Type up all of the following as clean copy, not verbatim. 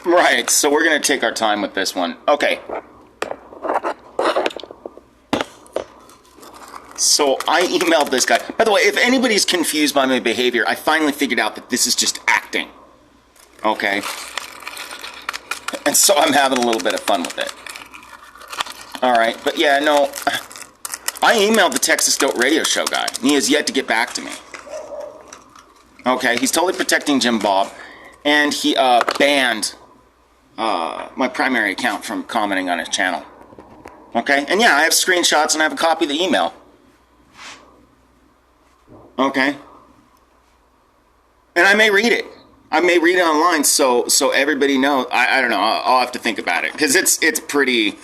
Right, so we're going to take our time with this one. Okay. So I emailed this guy. By the way, if anybody's confused by my behavior, I finally figured out that this is just acting. Okay? And so I'm having a little bit of fun with it. Alright, but yeah, no. I emailed the Texas Dope Radio Show guy. And he has yet to get back to me. Okay, he's totally protecting Jim Bob. And he banned my primary account from commenting on his channel. Okay? And yeah, I have screenshots and I have a copy of the email. Okay? And I may read it. I may read it online so everybody knows. I don't know. I'll have to think about it. Because it's pretty...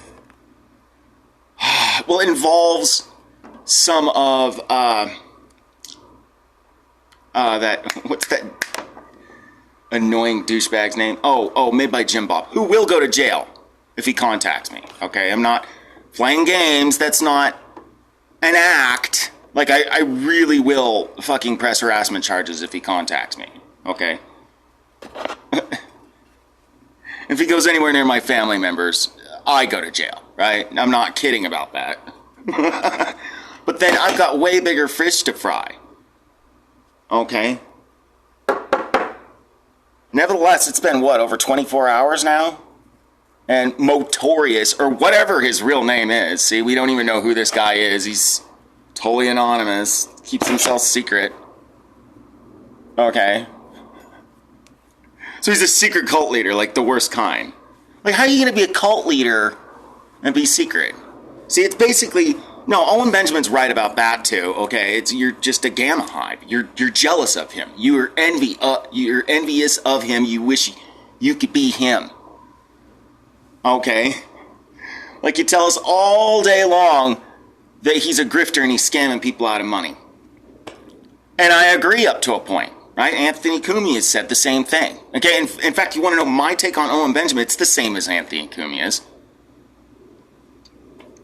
Well, it involves some of... that... What's that annoying douchebag's name? Oh, made by Jim Bob. Who will go to jail if he contacts me. Okay? I'm not playing games. That's not an act. Like, I really will fucking press harassment charges if he contacts me. Okay? If he goes anywhere near my family members, I go to jail, right? I'm not kidding about that. But then I've got way bigger fish to fry. Okay? Nevertheless, it's been, what, over 24 hours now? And Motorious, or whatever his real name is. See, we don't even know who this guy is. He's totally anonymous. Keeps himself secret. Okay. So he's a secret cult leader, like the worst kind. Like, how are you going to be a cult leader and be secret? See, it's basically... No, Owen Benjamin's right about that too, okay? You're just a gamma hive. You're jealous of him. You're envious of him. You wish you could be him. Okay? Like, you tell us all day long that he's a grifter and he's scamming people out of money. And I agree up to a point, right? Anthony Cumia has said the same thing. Okay, in fact, you want to know my take on Owen Benjamin? It's the same as Anthony Cumia's.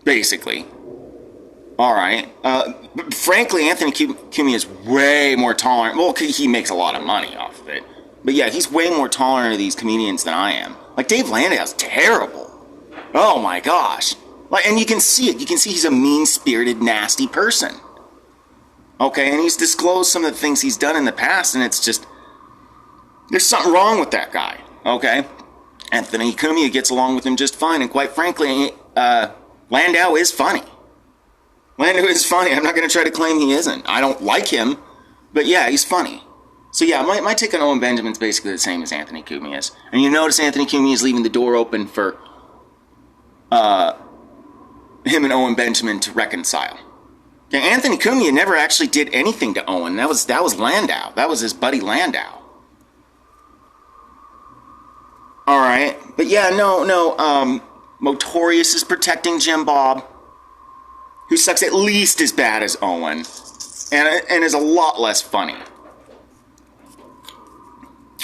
Basically. All right. Frankly, Anthony Cumia is way more tolerant. Well, he makes a lot of money off of it. But yeah, he's way more tolerant of these comedians than I am. Like, Dave Landau's terrible. Oh my gosh. Like, and you can see it. You can see he's a mean-spirited, nasty person. Okay, and he's disclosed some of the things he's done in the past, and it's just... There's something wrong with that guy. Okay? Anthony Cumia gets along with him just fine, and quite frankly, Landau is funny. Landau is funny. I'm not going to try to claim he isn't. I don't like him, but yeah, he's funny. So yeah, my take on Owen Benjamin's basically the same as Anthony Cumia's. And you notice Anthony Cumia is leaving the door open for him and Owen Benjamin to reconcile. Okay, Anthony Cumia never actually did anything to Owen. That was Landau. That was his buddy Landau. All right, but yeah, no. Motorious is protecting Jim Bob, who sucks at least as bad as Owen, and is a lot less funny.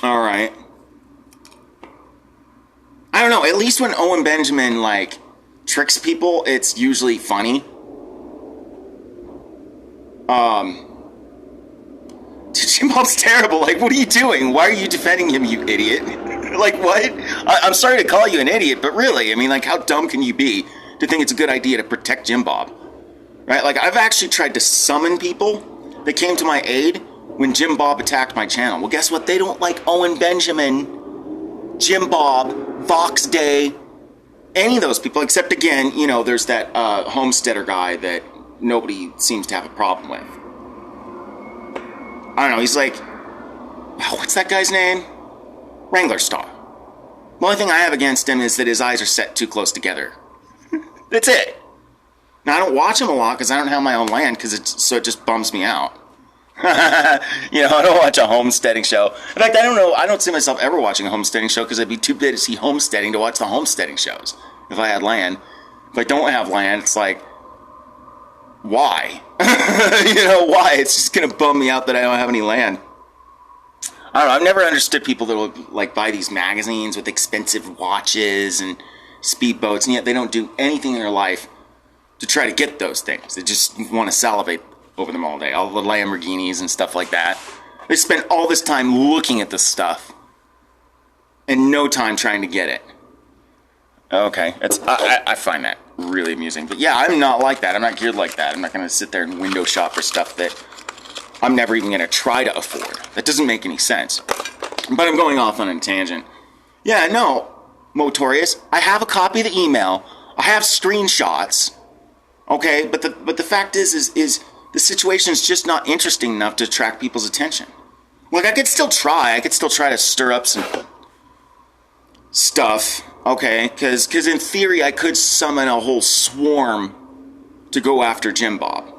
All right. I don't know. At least when Owen Benjamin, like, tricks people, it's usually funny. Jim Bob's terrible. Like, what are you doing? Why are you defending him, you idiot? Like, what? I'm sorry to call you an idiot, but really, I mean, like, how dumb can you be to think it's a good idea to protect Jim Bob? Right? Like, I've actually tried to summon people that came to my aid when Jim Bob attacked my channel. Well, guess what? They don't like Owen Benjamin, Jim Bob, Vox Day, any of those people, except, again, you know, there's that Homesteader guy that nobody seems to have a problem with. I don't know, he's like, what's that guy's name? Wrangler Star. The only thing I have against him is that his eyes are set too close together. That's it. Now, I don't watch him a lot because I don't have my own land, so it just bums me out. You know, I don't watch a homesteading show. In fact, I don't see myself ever watching a homesteading show because I'd be too busy homesteading to watch the homesteading shows if I had land. If I don't have land, it's like, why? You know, why? It's just going to bum me out that I don't have any land. I don't know, I've never understood people that will, like, buy these magazines with expensive watches and speedboats, and yet they don't do anything in their life to try to get those things. They just want to salivate over them all day. All the Lamborghinis and stuff like that. They spend all this time looking at this stuff. and no time trying to get it. Okay, I find that really amusing. But yeah, I'm not like that. I'm not geared like that. I'm not going to sit there and window shop for stuff that I'm never even going to try to afford. That doesn't make any sense. But I'm going off on a tangent. Yeah, no, Motorius, I have a copy of the email. I have screenshots. Okay, but the fact is the situation is just not interesting enough to attract people's attention. Like, I could still try. I could still try to stir up some stuff. Okay, because in theory, I could summon a whole swarm to go after Jim Bob.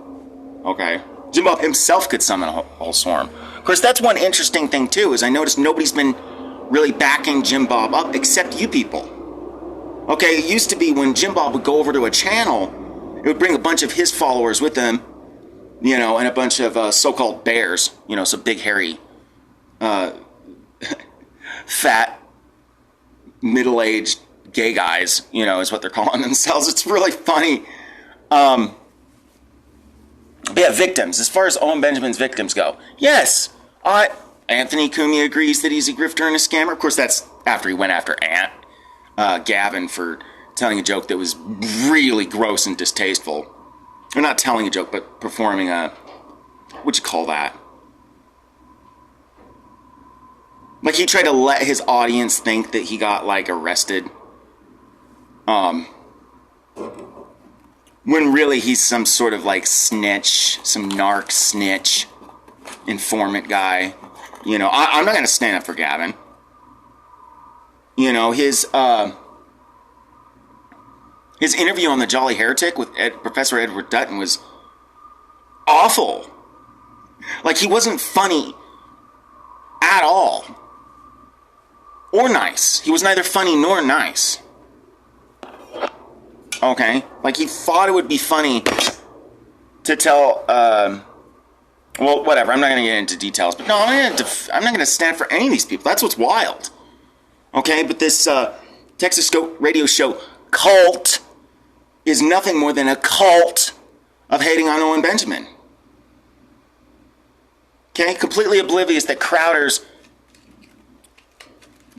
Okay, Jim Bob himself could summon a whole swarm. Of course, that's one interesting thing, too, is I noticed nobody's been really backing Jim Bob up except you people. Okay, it used to be when Jim Bob would go over to a channel, it would bring a bunch of his followers with him, you know, and a bunch of so-called bears, you know, some big, hairy, fat, middle-aged gay guys, you know, is what they're calling themselves. It's really funny. But yeah, victims. As far as Owen Benjamin's victims go, yes, Anthony Cumia agrees that he's a grifter and a scammer. Of course, that's after he went after Gavin for telling a joke that was really gross and distasteful. Or not telling a joke, but performing a, what'd you call that? Like, he tried to let his audience think that he got, like, arrested. When really he's some sort of, like, snitch, some narc snitch, informant guy. You know, I'm not going to stand up for Gavin. You know, his interview on the Jolly Heretic with Professor Edward Dutton was awful. Like, he wasn't funny at all. Or nice. He was neither funny nor nice. Okay? Like, he thought it would be funny to tell, well, whatever. I'm not going to get into details. But no, I'm not going to stand for any of these people. That's what's wild. Okay? But this Texas Goat radio show cult is nothing more than a cult of hating on Owen Benjamin. Okay? Completely oblivious that Crowder's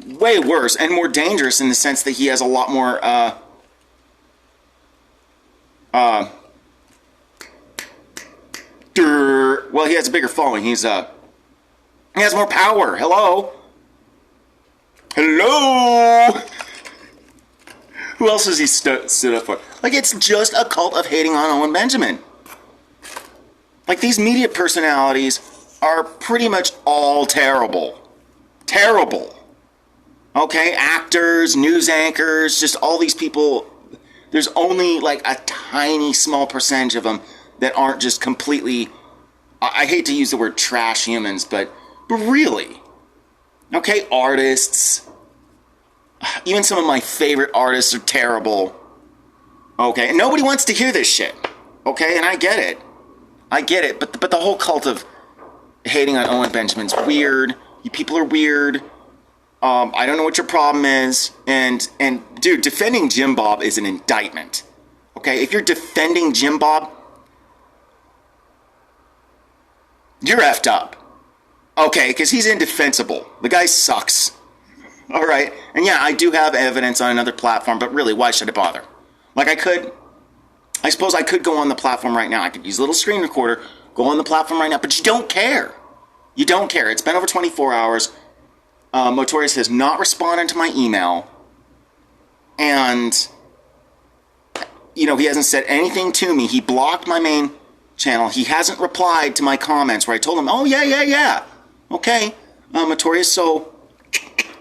way worse and more dangerous in the sense that he has a lot more well, he has a bigger following. He has more power. Hello. Who else has he stood up for? Like, it's just a cult of hating on Owen Benjamin. Like, these media personalities are pretty much all terrible. Terrible. Okay, actors, news anchors, just all these people. There's only like a tiny small percentage of them that aren't just completely, I hate to use the word trash humans, but really. Okay, artists. Even some of my favorite artists are terrible. Okay, and nobody wants to hear this shit. Okay, and I get it. But the whole cult of hating on Owen Benjamin's weird. You people are weird. I don't know what your problem is. And dude, defending Jim Bob is an indictment. Okay? If you're defending Jim Bob, you're effed up. Okay? Because he's indefensible. The guy sucks. All right? And yeah, I do have evidence on another platform, but really, why should I bother? Like, I suppose I could go on the platform right now. I could use a little screen recorder, go on the platform right now, but you don't care. You don't care. It's been over 24 hours. Motorius has not responded to my email, and, you know, he hasn't said anything to me. He blocked my main channel. He hasn't replied to my comments where I told him, oh, yeah. Okay, Motorius, so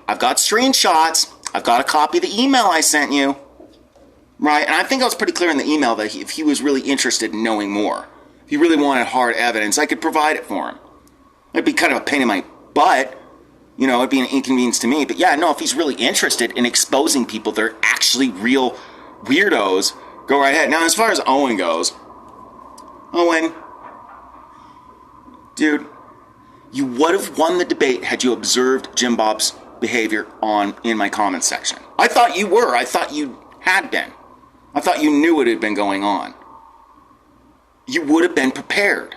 I've got screenshots. I've got a copy of the email I sent you. Right, and I think I was pretty clear in the email that if he was really interested in knowing more, if he really wanted hard evidence, I could provide it for him. It'd be kind of a pain in my butt. You know, it'd be an inconvenience to me. But yeah, no, if he's really interested in exposing people that are actually real weirdos, go right ahead. Now, as far as Owen goes, Owen, dude, you would have won the debate had you observed Jim Bob's behavior in my comments section. I thought you were. I thought you had been. I thought you knew what had been going on. You would have been prepared.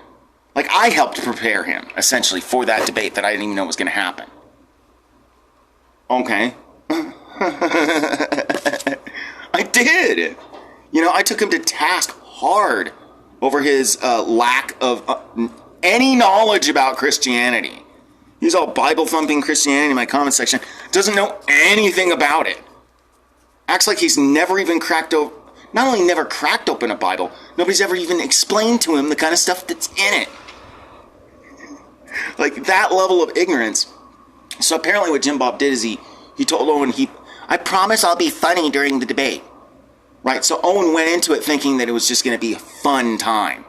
Like, I helped prepare him, essentially, for that debate that I didn't even know was going to happen. Okay, I did. I took him to task hard over his lack of any knowledge about Christianity. He's all Bible-thumping Christianity in my comment section. Doesn't know anything about it. Acts like he's never even cracked open. Not only never cracked open a Bible, nobody's ever even explained to him the kind of stuff that's in it. Like that level of ignorance. So apparently what Jim Bob did is he told Owen, I promise I'll be funny during the debate. Right? So Owen went into it thinking that it was just going to be a fun time.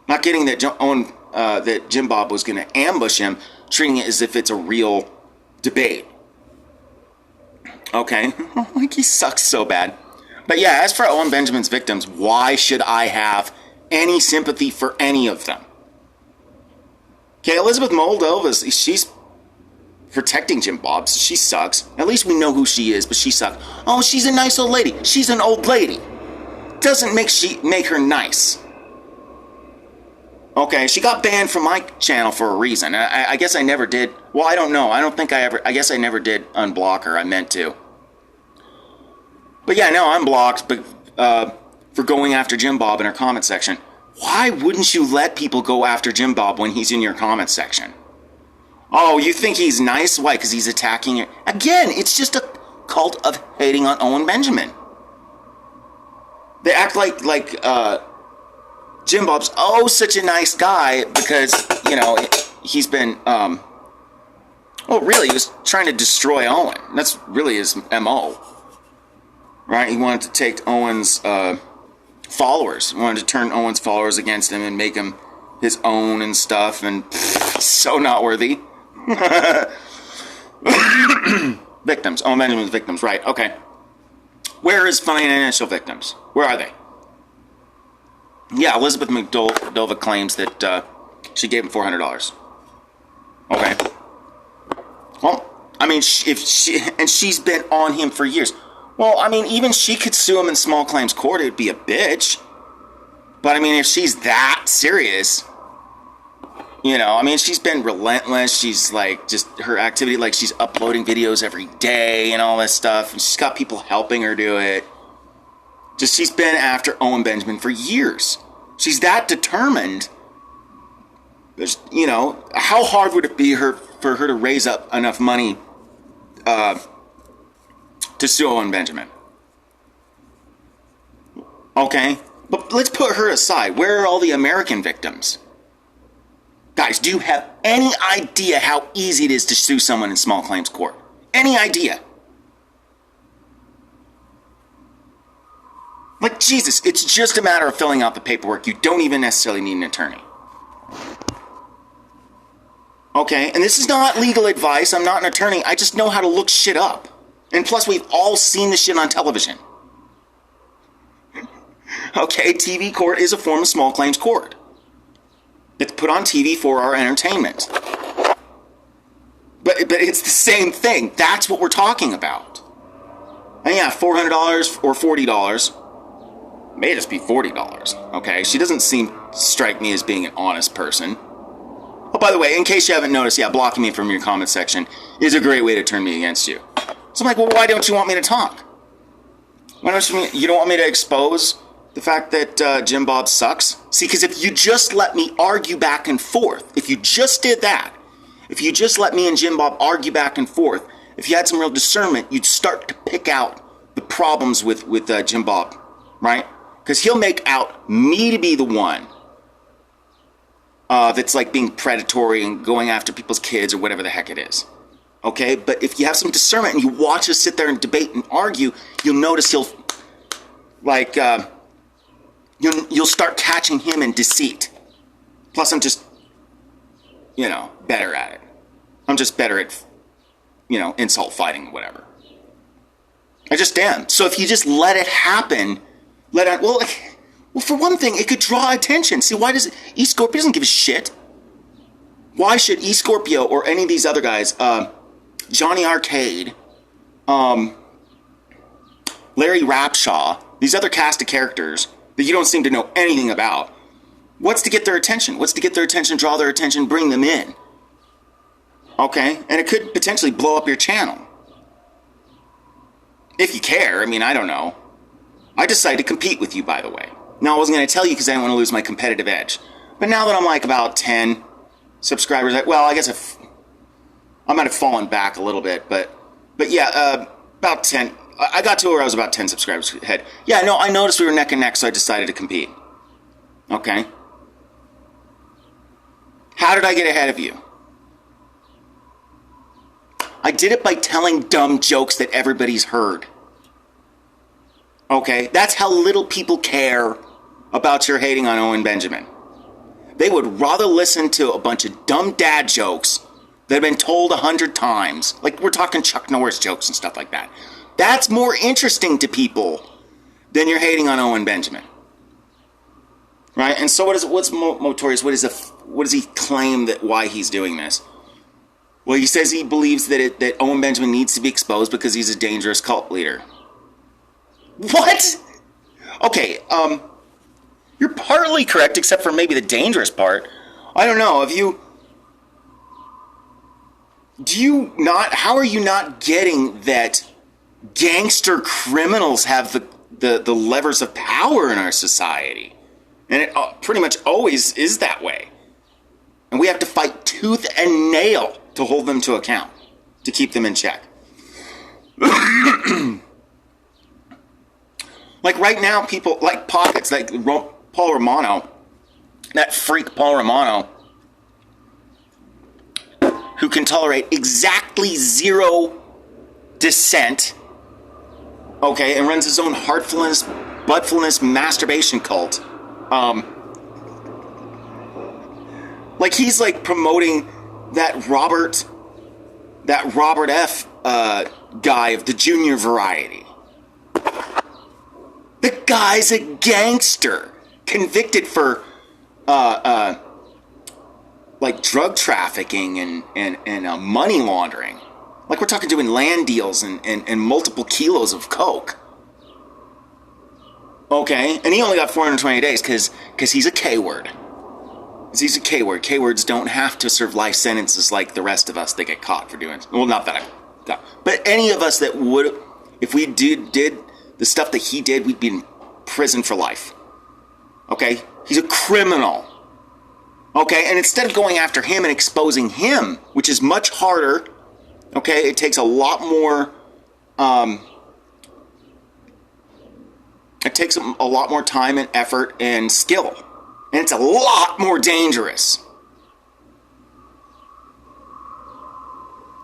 Not getting that that Jim Bob was going to ambush him, treating it as if it's a real debate. Okay? Like he sucks so bad. But yeah, as for Owen Benjamin's victims, why should I have any sympathy for any of them? Okay, Elizabeth Moldova, she's protecting Jim Bob, so she sucks. At least we know who she is, but she sucks. Oh, she's a nice old lady. She's an old lady. Doesn't make her nice. Okay, she got banned from my channel for a reason. I guess I never did. Well, I don't know. I guess I never did unblock her. I meant to. But yeah, no, I'm blocked for going after Jim Bob in her comment section. Why wouldn't you let people go after Jim Bob when he's in your comment section? Oh, you think he's nice? Why? Because he's attacking you? Again, it's just a cult of hating on Owen Benjamin. They act like Jim Bob's such a nice guy because, he's been, really, he was trying to destroy Owen. That's really his MO. Right? He wanted to take Owen's followers. He wanted to turn Owen's followers against him and make him his own and stuff, and so not worthy. Victims. Owen Benjamin's victims. Right. Okay. Where is financial victims? Where are they? Yeah, Elizabeth Moldova claims that she gave him $400. Okay. Well, I mean, she's been on him for years. Well, I mean, even she could sue him in small claims court. It'd be a bitch. But I mean, if she's that serious, she's been relentless. She's like, just her activity, like she's uploading videos every day and all this stuff. And she's got people helping her do it. Just, she's been after Owen Benjamin for years. She's that determined. There's, how hard would it be for her to raise up enough money to sue Owen Benjamin? Okay, but let's put her aside. Where are all the American victims? Guys, do you have any idea how easy it is to sue someone in small claims court? Any idea? Like, Jesus, it's just a matter of filling out the paperwork. You don't even necessarily need an attorney. Okay, and this is not legal advice. I'm not an attorney. I just know how to look shit up. And plus, we've all seen this shit on television. Okay, TV court is a form of small claims court. It's put on TV for our entertainment. But it's the same thing. That's what we're talking about. And yeah, $400 or $40. May just be $40. Okay, she doesn't strike me as being an honest person. Oh, by the way, in case you haven't noticed, yeah, blocking me from your comment section is a great way to turn me against you. So I'm like, well, why don't you want me to talk? Why don't you don't want me to expose the fact that Jim Bob sucks? See, because if you just let me argue back and forth, if you just did that, if you just let me and Jim Bob argue back and forth, if you had some real discernment, you'd start to pick out the problems with Jim Bob, right? Because he'll make out me to be the one that's like being predatory and going after people's kids or whatever the heck it is. Okay, but if you have some discernment and you watch us sit there and debate and argue, you'll notice he'll, like, you'll start catching him in deceit. Plus, I'm just, better at it. I'm just better at, insult fighting, whatever. I just am. So if you just let it happen, well, for one thing, it could draw attention. See, why does it? eScorpio doesn't give a shit. Why should eScorpio or any of these other guys, Johnny Arcade, Larry Rapshaw, these other cast of characters that you don't seem to know anything about, what's to get their attention? What's to get their attention, draw their attention, bring them in? Okay? And it could potentially blow up your channel. If you care, I mean, I don't know. I decided to compete with you, by the way. Now, I wasn't going to tell you because I didn't want to lose my competitive edge. But now that I'm like about 10 subscribers, well, I guess I might have fallen back a little bit, but yeah, about 10. I got to where I was about 10 subscribers ahead. Yeah, no, I noticed we were neck and neck, so I decided to compete. Okay. How did I get ahead of you? I did it by telling dumb jokes that everybody's heard. Okay, that's how little people care about your hating on Owen Benjamin. They would rather listen to a bunch of dumb dad jokes that have been told 100 times. Like, we're talking Chuck Norris jokes and stuff like that. That's more interesting to people than you're hating on Owen Benjamin. Right? And so what's Motorious? What does he claim that why he's doing this? Well, he says he believes that Owen Benjamin needs to be exposed because he's a dangerous cult leader. What? Okay, you're partly correct, except for maybe the dangerous part. I don't know, how are you not getting that gangster criminals have the levers of power in our society? And it pretty much always is that way. And we have to fight tooth and nail to hold them to account, to keep them in check. Like right now, people like pockets, like Paul Romano, that freak Paul Romano, who can tolerate exactly zero dissent, okay, and runs his own heartfulness, buttfulness, masturbation cult. Like he's like promoting that Robert F. Guy of the junior variety. The guy's a gangster, convicted for like drug trafficking and money laundering. Like we're talking doing land deals and multiple kilos of coke. Okay, and he only got 420 days because he's a K-word. He's a K-word. K-words don't have to serve life sentences like the rest of us that get caught for doing. Well, not that but any of us that would, if we did the stuff that he did, we'd be in prison for life. Okay? He's a criminal. Okay? And instead of going after him and exposing him, which is much harder, okay, it takes a lot more, time and effort and skill. And it's a lot more dangerous.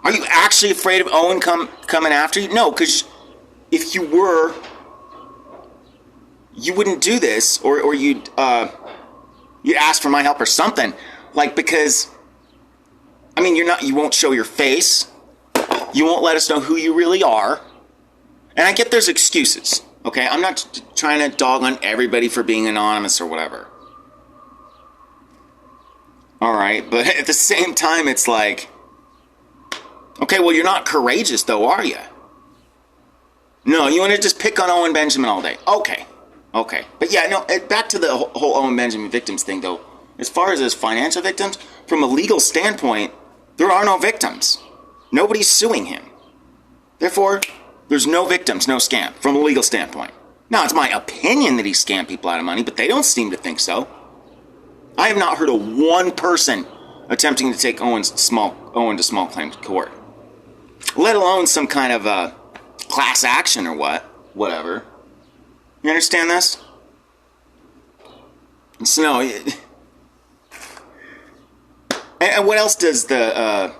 Are you actually afraid of Owen coming after you? No, because if you were, you wouldn't do this, or you'd ask for my help or something. Like, because, I mean, you won't show your face. You won't let us know who you really are. And I get there's excuses, okay? I'm not trying to dog on everybody for being anonymous or whatever. Alright, but at the same time, it's like, okay, well, you're not courageous, though, are you? No, you want to just pick on Owen Benjamin all day. Okay. But yeah, no, back to the whole Owen Benjamin victims thing, though. As far as his financial victims, from a legal standpoint, there are no victims. Nobody's suing him. Therefore, there's no victims, no scam, from a legal standpoint. Now, it's my opinion that he scammed people out of money, but they don't seem to think so. I have not heard of one person attempting to take Owen to small claims court, let alone some kind of class action or whatever. You understand this? So no. And what else does the?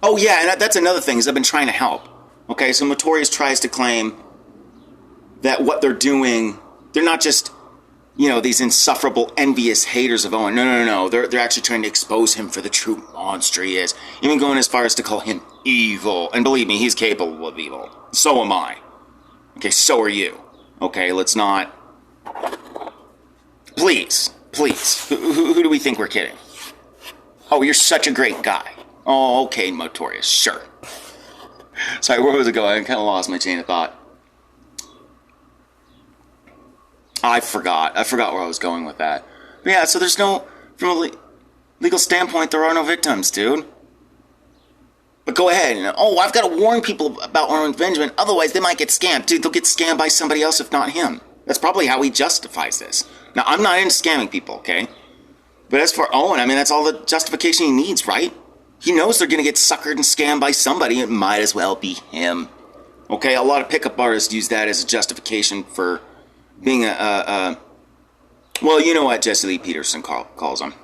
Oh yeah, and that's another thing is I've been trying to help. Okay, so Motorious tries to claim that what they're doing, they're not just, these insufferable, envious haters of Owen. No. They're actually trying to expose him for the true monster he is. Even going as far as to call him evil. And believe me, he's capable of evil. So am I. Okay, so are you. Okay, let's not... Please. Who do we think we're kidding? Oh, you're such a great guy. Oh, okay, Motorious, sure. Sorry, where was it going? I kind of lost my chain of thought. I forgot where I was going with that. But yeah, so there's no, from a legal standpoint, there are no victims, dude. But go ahead and, oh, I've got to warn people about Owen Benjamin, otherwise they might get scammed. Dude, they'll get scammed by somebody else if not him. That's probably how he justifies this. Now, I'm not into scamming people, okay? But as for Owen, I mean, that's all the justification he needs, right? He knows they're going to get suckered and scammed by somebody. It might as well be him. Okay, a lot of pickup artists use that as a justification for being well, you know what Jesse Lee Peterson calls him.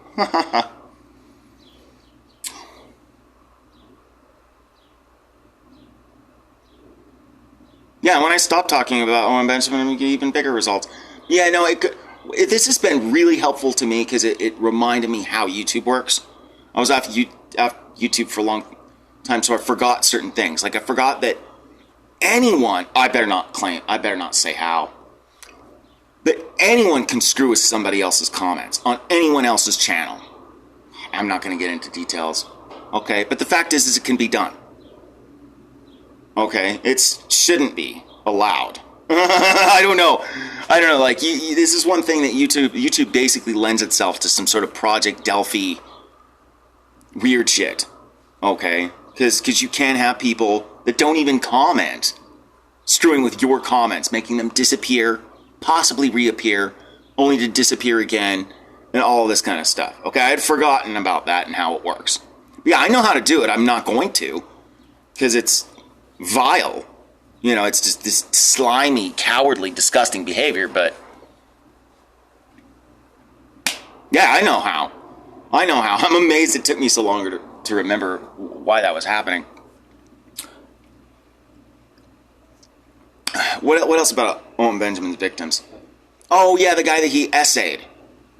Yeah, when I stopped talking about Owen Benjamin, we get even bigger results. Yeah, no, this has been really helpful to me because it reminded me how YouTube works. I was off YouTube for a long time, so I forgot certain things. Like I forgot that anyone, I better not say how, but anyone can screw with somebody else's comments on anyone else's channel. I'm not going to get into details, okay? But the fact is it can be done. Okay, it shouldn't be allowed. I don't know. Like this is one thing that YouTube basically lends itself to some sort of Project Delphi weird shit. Okay, because you can have people that don't even comment screwing with your comments, making them disappear, possibly reappear, only to disappear again, and all this kind of stuff. Okay, I had forgotten about that and how it works. Yeah, I know how to do it. I'm not going to, because it's vile. You know, it's just this slimy, cowardly, disgusting behavior, but yeah, I know how. I'm amazed it took me so long to remember why that was happening. What else about Owen Benjamin's victims? Oh, yeah, the guy that he essayed.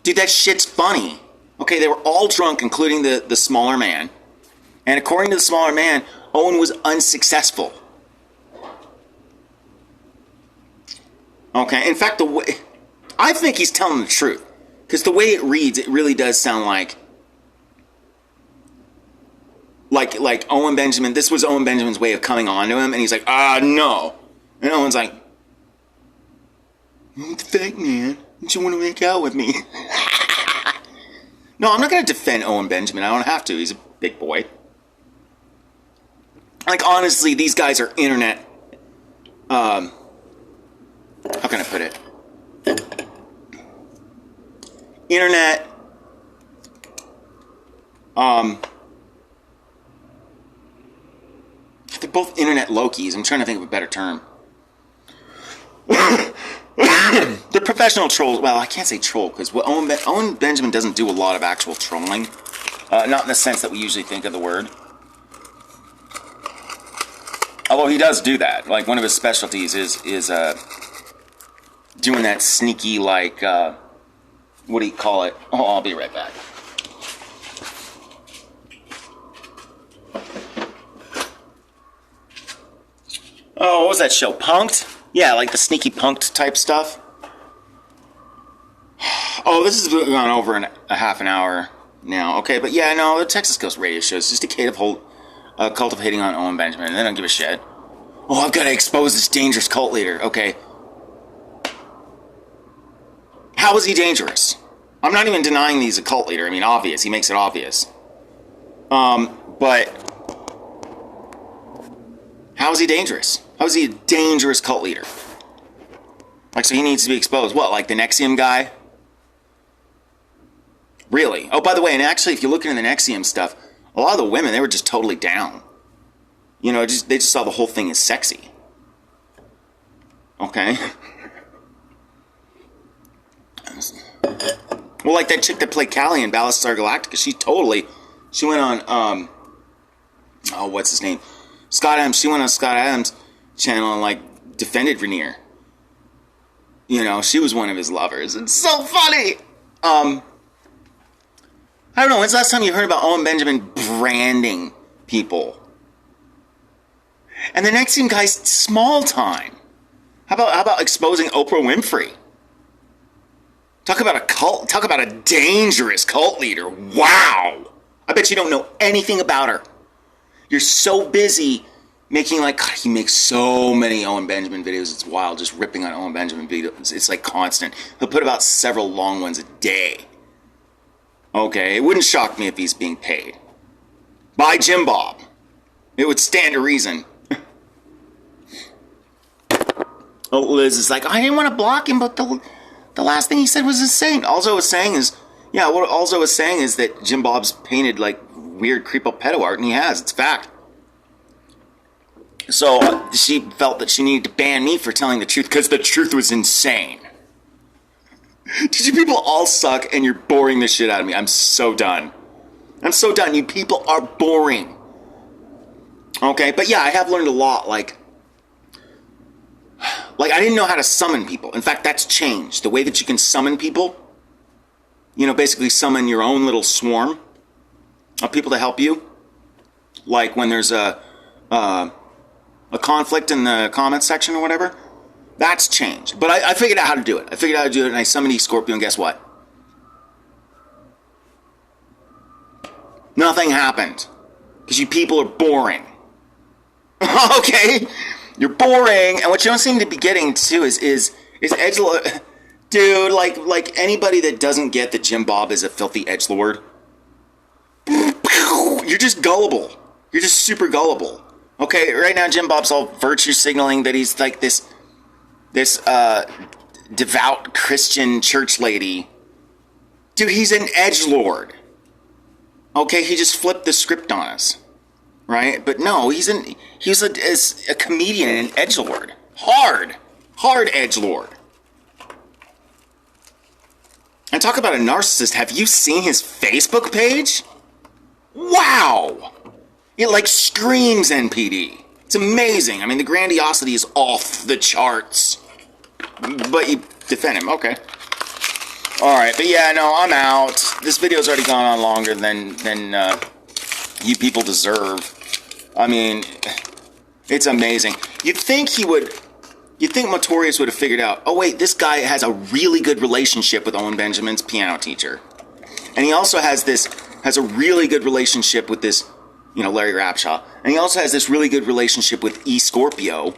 Dude, that shit's funny. Okay, they were all drunk, including the smaller man. And according to the smaller man, Owen was unsuccessful. Okay, in fact, I think he's telling the truth. Because the way it reads, it really does sound like Owen Benjamin, this was Owen Benjamin's way of coming on to him, and he's like, no. And Owen's like, what the fuck, man? Don't you want to make out with me? No, I'm not going to defend Owen Benjamin. I don't have to. He's a big boy. Like, honestly, these guys are internet, how can I put it? Internet, they're both internet Lokis. I'm trying to think of a better term. They're professional trolls. Well, I can't say troll, because Owen Benjamin doesn't do a lot of actual trolling. Not in the sense that we usually think of the word. Although he does do that. Like, one of his specialties is doing that sneaky, like, what do you call it? Oh, I'll be right back. Oh, what was that show? Punked? Yeah, like the sneaky punked type stuff. Oh, this has gone over a half an hour now. Okay, but yeah, no, the Texas Ghost radio show is just a case of cultivating on Owen Benjamin, and they don't give a shit. Oh, I've got to expose this dangerous cult leader. Okay. How is he dangerous? I'm not even denying he's a cult leader. I mean, obvious. He makes it obvious. But how is he dangerous? How is he a dangerous cult leader? Like, so he needs to be exposed. What, like the NXIVM guy? Really? Oh, by the way, and actually, if you look into the NXIVM stuff, a lot of the women, they were just totally down. You know, they just saw the whole thing as sexy. Okay? Well, like that chick that played Callie in Battlestar Galactica, she went on, what's his name? Scott Adams. She went on Scott Adams' channel and, like, defended Rainier. You know, she was one of his lovers. It's so funny! I don't know, when's the last time you heard about Owen Benjamin branding people? And the next thing, guys, small time. How about exposing Oprah Winfrey? Talk about a cult. Talk about a dangerous cult leader. Wow. I bet you don't know anything about her. You're so busy making, like, God, he makes so many Owen Benjamin videos. It's wild, just ripping on Owen Benjamin videos. It's like constant. He'll put about several long ones a day. Okay, it wouldn't shock me if he's being paid by Jim Bob. It would stand to reason. Oh, Liz is like, I didn't want to block him, but the last thing he said was insane. What I was saying is that Jim Bob's painted like weird creepo pedo art, and he has. It's fact. So she felt that she needed to ban me for telling the truth because the truth was insane. Did you people all suck and you're boring the shit out of me? I'm so done. You people are boring. Okay, but yeah, I have learned a lot. Like I didn't know how to summon people. In fact, that's changed. The way that you can summon people, basically summon your own little swarm of people to help you. Like when there's a conflict in the comments section or whatever. That's changed. But I figured out how to do it. And I summoned Scorpio, and guess what? Nothing happened. Because you people are boring. Okay? You're boring, and what you don't seem to be getting to is edgelord. Dude, like anybody that doesn't get that Jim Bob is a filthy edgelord, you're just gullible. You're just super gullible. Okay, right now Jim Bob's all virtue signaling that he's like this devout Christian church lady. Dude, he's an edgelord. Okay, he just flipped the script on us. Right? But no, he's a comedian and an edgelord. Hard edgelord. And talk about a narcissist. Have you seen his Facebook page? Wow! It like screams NPD. It's amazing. I mean, the grandiosity is off the charts. But you defend him. Okay. Alright, but yeah, no, I'm out. This video's already gone on longer than you people deserve. I mean, it's amazing. You'd think Motorius would have figured out, oh wait, this guy has a really good relationship with Owen Benjamin's piano teacher. And he also has a really good relationship with this, Larry Rapshaw. And he also has this really good relationship with Scorpio,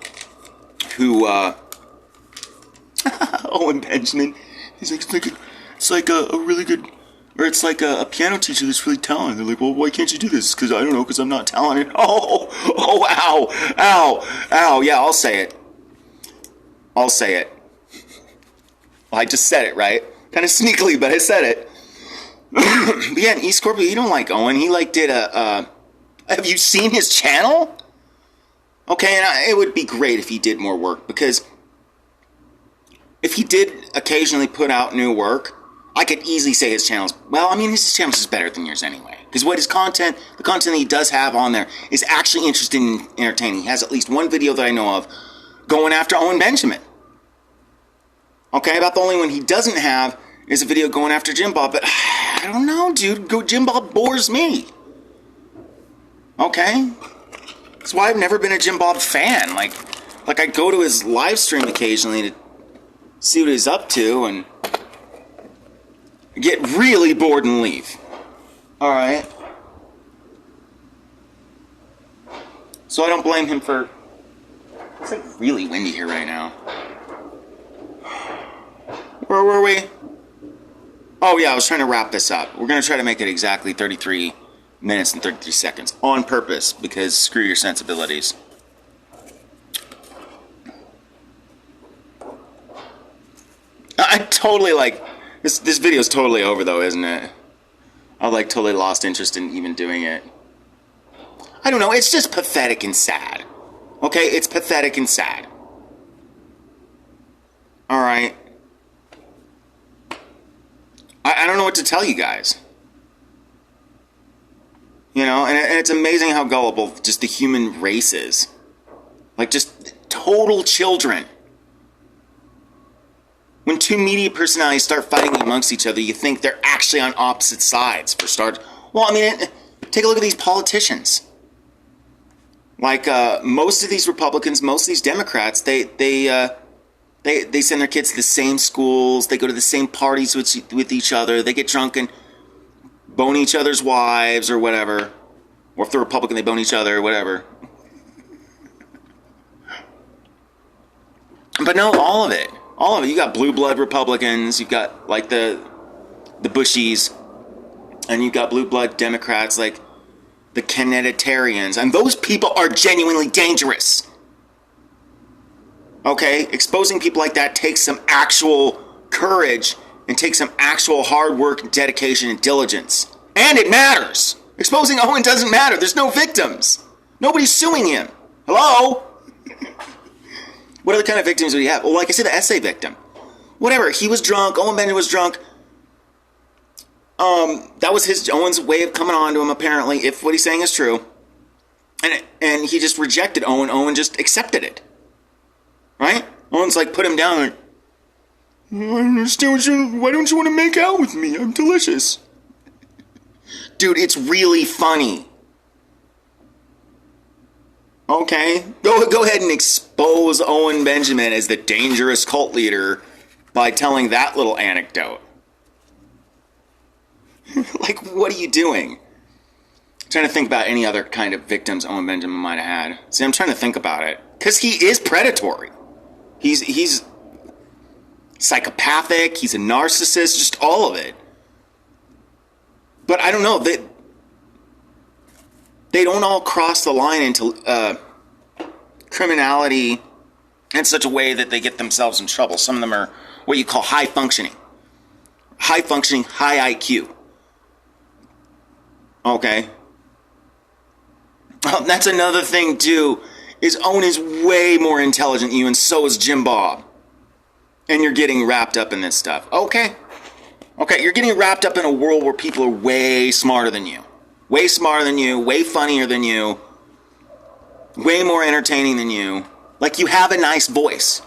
who, Owen Benjamin, he's like, it's like a really good, or it's like a piano teacher that's really talented. They're like, well, why can't you do this? Because I don't know, because I'm not talented. Oh, ow. Yeah, I'll say it. Well, I just said it, right? Kind of sneakily, but I said it. But yeah, and Scorpio, you don't like Owen. He did have you seen his channel? Okay, and it would be great if he did more work, because if he did occasionally put out new work, I could easily say his channel's, his channel's just better than yours anyway. Because the content that he does have on there is actually interesting and entertaining. He has at least one video that I know of going after Owen Benjamin. Okay, about the only one he doesn't have is a video going after Jim Bob, but I don't know, dude. Jim Bob bores me. Okay? That's why I've never been a Jim Bob fan. Like I go to his live stream occasionally to see what he's up to, and get really bored and leave. Alright. So I don't blame him for... It's like really windy here right now. Where were we? Oh yeah, I was trying to wrap this up. We're going to try to make it exactly 33 minutes and 33 seconds. On purpose, because screw your sensibilities. I totally this video's totally over though, isn't it? I totally lost interest in even doing it. I don't know, it's just pathetic and sad. Okay, it's pathetic and sad. Alright. I don't know what to tell you guys. And it's amazing how gullible just the human race is. Just total children. When two media personalities start fighting amongst each other, you think they're actually on opposite sides, for starters. Well, take a look at these politicians. Most of these Republicans, most of these Democrats, they send their kids to the same schools, they go to the same parties with each other, they get drunk and bone each other's wives or whatever. Or if they're Republican, they bone each other or whatever. But no, all of it. You got blue blood Republicans, you've got the Bushies, and you've got blue blood Democrats. the Kinetitarians, and those people are genuinely dangerous. Okay? Exposing people like that takes some actual courage and takes some actual hard work, dedication, and diligence. And it matters. Exposing Owen doesn't matter. There's no victims. Nobody's suing him. Hello? What other kind of victims do we have? Well, like I said, the essay victim. Whatever. He was drunk. Owen Benjamin was drunk. That was Owen's way of coming on to him, apparently, if what he's saying is true. And he just rejected Owen. Owen just accepted it. Right? Owen's like, put him down. Like, I don't understand why don't you want to make out with me? I'm delicious. Dude, it's really funny. Okay? Go ahead and expose Owen Benjamin as the dangerous cult leader by telling that little anecdote. Like, what are you doing? I'm trying to think about any other kind of victims Owen Benjamin might have had. See, I'm trying to think about it. Because he is predatory. He's psychopathic. He's a narcissist. Just all of it. But I don't know. They don't all cross the line into criminality in such a way that they get themselves in trouble. Some of them are what you call high functioning. High functioning, high IQ. Okay. That's another thing, too, is Owen is way more intelligent than you, and so is Jim Bob. And you're getting wrapped up in this stuff. Okay, you're getting wrapped up in a world where people are way smarter than you. Way smarter than you, way funnier than you, way more entertaining than you. Like, you have a nice voice.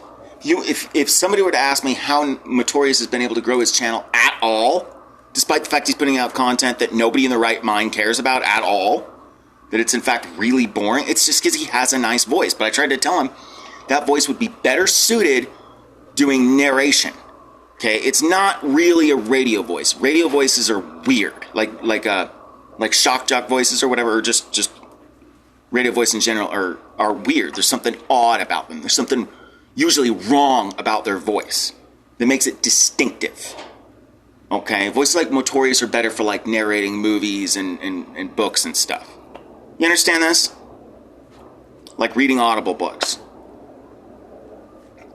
If somebody were to ask me how Notorious has been able to grow his channel at all, despite the fact he's putting out content that nobody in the right mind cares about at all, that it's in fact really boring, it's just because he has a nice voice. But I tried to tell him that voice would be better suited doing narration. Okay, it's not really a radio voice. Radio voices are weird, like shock jock voices or whatever, or just radio voice in general are weird. There's something odd about them. There's something usually wrong about their voice that makes it distinctive. Okay, voices like Notorious are better for like narrating movies and books and stuff. You understand this? Like reading Audible books.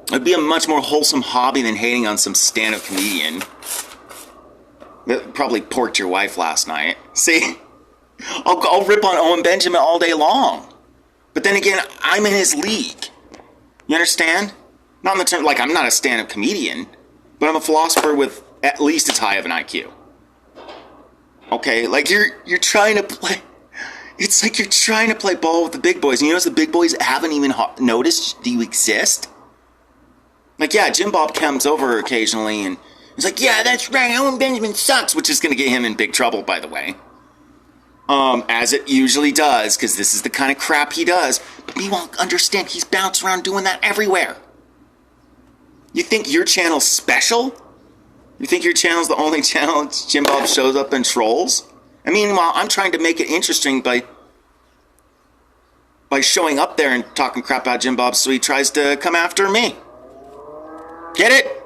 It'd be a much more wholesome hobby than hating on some stand-up comedian that probably porked your wife last night. See? I'll rip on Owen Benjamin all day long. But then again, I'm in his league. You understand? Not in the term, like, I'm not a stand-up comedian, but I'm a philosopher with at least as high of an IQ. Okay? Like, you're trying to play... It's like you're trying to play ball with the big boys. And you notice the big boys haven't even noticed that you exist? Like, yeah, Jim Bob comes over occasionally and he's like, yeah, that's right, Owen Benjamin sucks, which is going to get him in big trouble, by the way. As it usually does, because this is the kind of crap he does. But meanwhile, understand, he's bounced around doing that everywhere. You think your channel's special? You think your channel's the only channel Jim Bob shows up and trolls? And meanwhile, I'm trying to make it interesting by showing up there and talking crap about Jim Bob, so he tries to come after me. Get it?